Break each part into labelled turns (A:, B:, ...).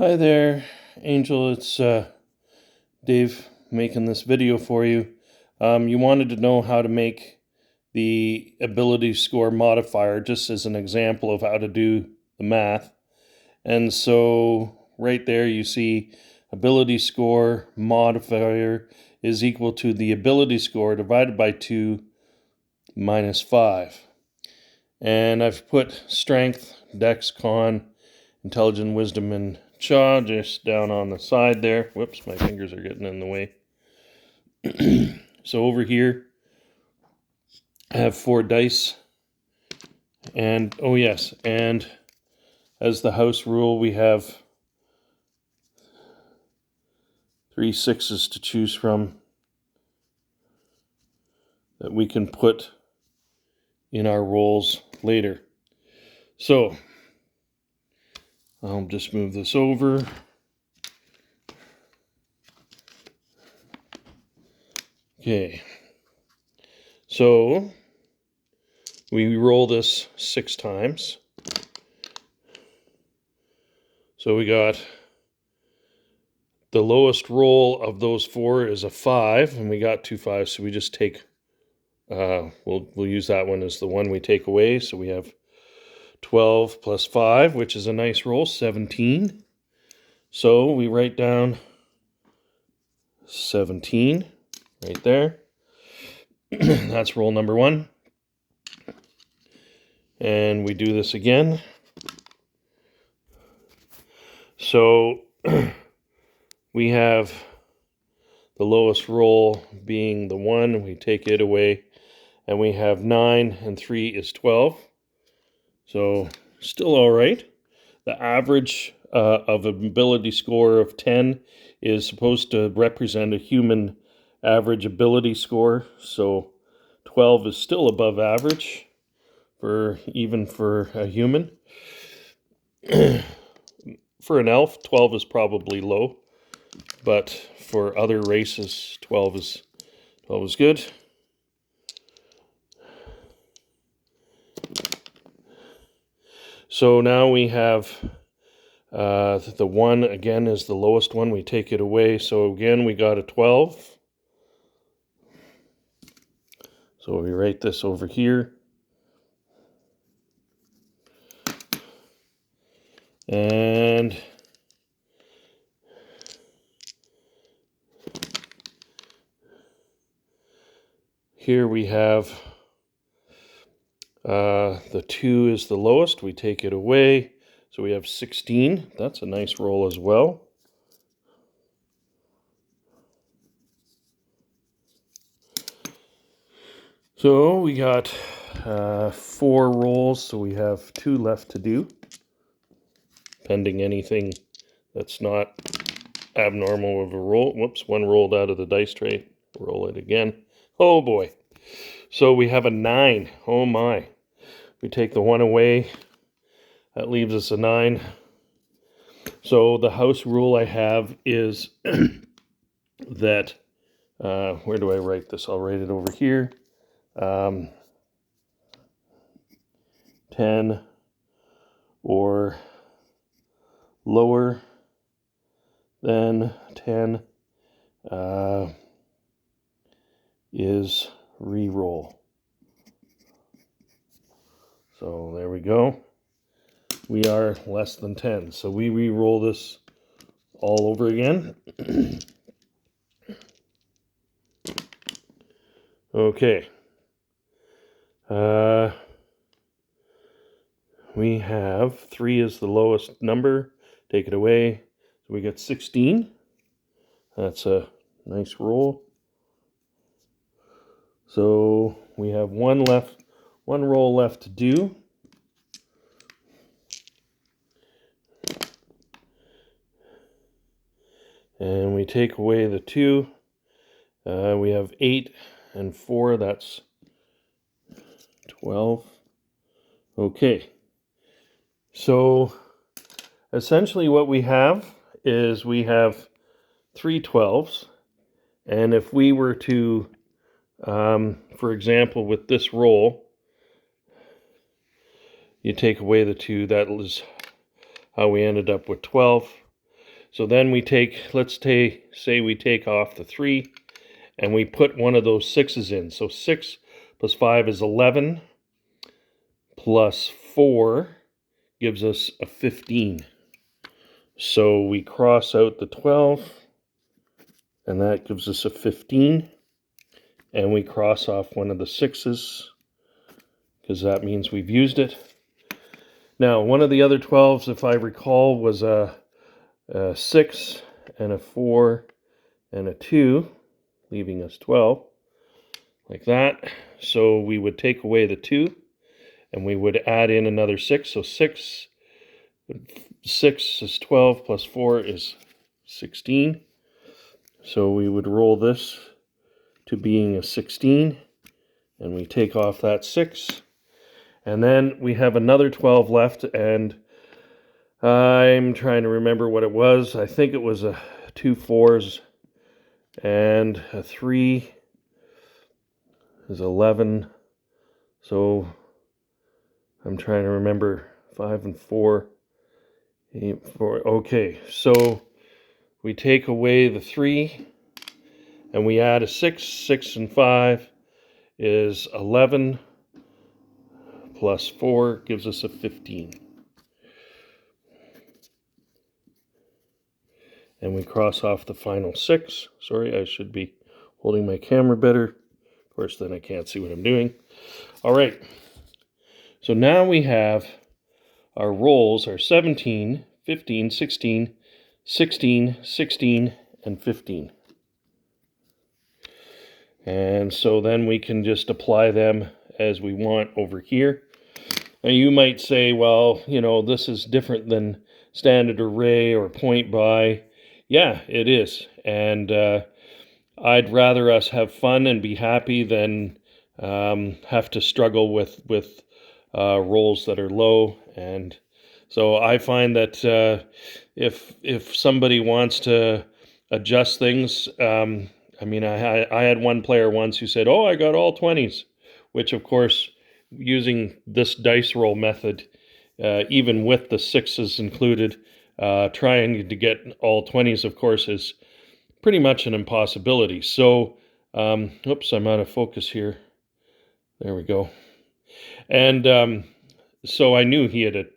A: Hi there, Angel. It's Dave making this video for you. You wanted to know how to make the ability score modifier, just as an example of how to do the math. And so right there you see ability score modifier is equal to the ability score divided by 2 minus 5. And I've put strength, dex, con, intelligent, wisdom, and chaw just down on the side there. Whoops, my fingers are getting in the way. So over here, I have 4 dice. And, oh yes, and as the house rule, we have 3 6s to choose from that we can put in our rolls later. So, I'll just move this over. Okay, so we roll this 6 times. So we got the lowest roll of those 4 is a 5, and we got 2 5s, so we just take, we'll use that one as the one we take away. So we have 12 plus 5, which is a nice roll, 17. So we write down 17 right there. That's roll number 1. And we do this again. So we have the lowest roll being the 1. We take it away. And we have 9 and 3 is 12. So still all right. The average of ability score of 10 is supposed to represent a human average ability score. So 12 is still above average even for a human. For an elf, 12 is probably low, but for other races, 12 is good. So now we have the 1 again is the lowest one. We take it away. So again, we got a 12. So we write this over here. And here we have the 2 is the lowest. We take it away. So we have 16. That's a nice roll as well. So we got 4 rolls. So we have 2 left to do, pending anything that's not abnormal of a roll. Whoops, 1 rolled out of the dice tray. Roll it again. Oh boy. So we have a 9. Oh my. We take the 1 away. That leaves us a 9. So the house rule I have is that, where do I write this? I'll write it over here. 10 or lower than 10 is reroll. So there we go. We are less than 10. So we re-roll this all over again. Okay. We have 3 is the lowest number. Take it away. So we got 16. That's a nice roll. So we have 1 roll left to do. And we take away the 2. We have 8 and 4. That's 12. Okay. So essentially what we have is we have 3 12s. And if we were to, for example, with this roll, you take away the 2, that is how we ended up with 12. So then we take, say we take off the 3, and we put one of those 6's in. So 6 plus 5 is 11, plus 4 gives us a 15. So we cross out the 12, and that gives us a 15. And we cross off one of the 6's, because that means we've used it. Now, one of the other 12's, if I recall, was a 6 and a 4 and a 2, leaving us 12, like that. So we would take away the 2, and we would add in another 6. So 6 is 12, plus 4 is 16. So we would roll this to being a 16, and we take off that 6. And then we have another 12 left, and I'm trying to remember what it was. I think it was 2 4's and a 3 is 11. So I'm trying to remember 5 and 4, 8, 4. Okay, so we take away the 3 and we add a 6. 6 and 5 is 11. Plus 4 gives us a 15. And we cross off the final 6. Sorry, I should be holding my camera better. Of course, then I can't see what I'm doing. All right. So now we have our rolls are 17, 15, 16, 16, 16, and 15. And so then we can just apply them as we want over here. Now you might say, well, you know, this is different than standard array or point by. Yeah, it is. And I'd rather us have fun and be happy than have to struggle with rolls that are low. And so I find that if somebody wants to adjust things, I mean, I had one player once who said, oh, I got all 20s, which of course, using this dice roll method, even with the 6's included, trying to get all 20s, of course, is pretty much an impossibility. So, oops, I'm out of focus here. There we go. And so I knew he had,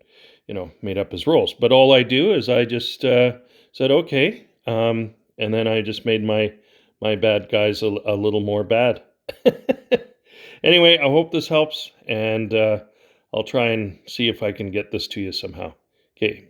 A: made up his rolls. But all I do is I just said, okay, and then I just made my bad guys a little more bad. Anyway, I hope this helps, and I'll try and see if I can get this to you somehow. Okay,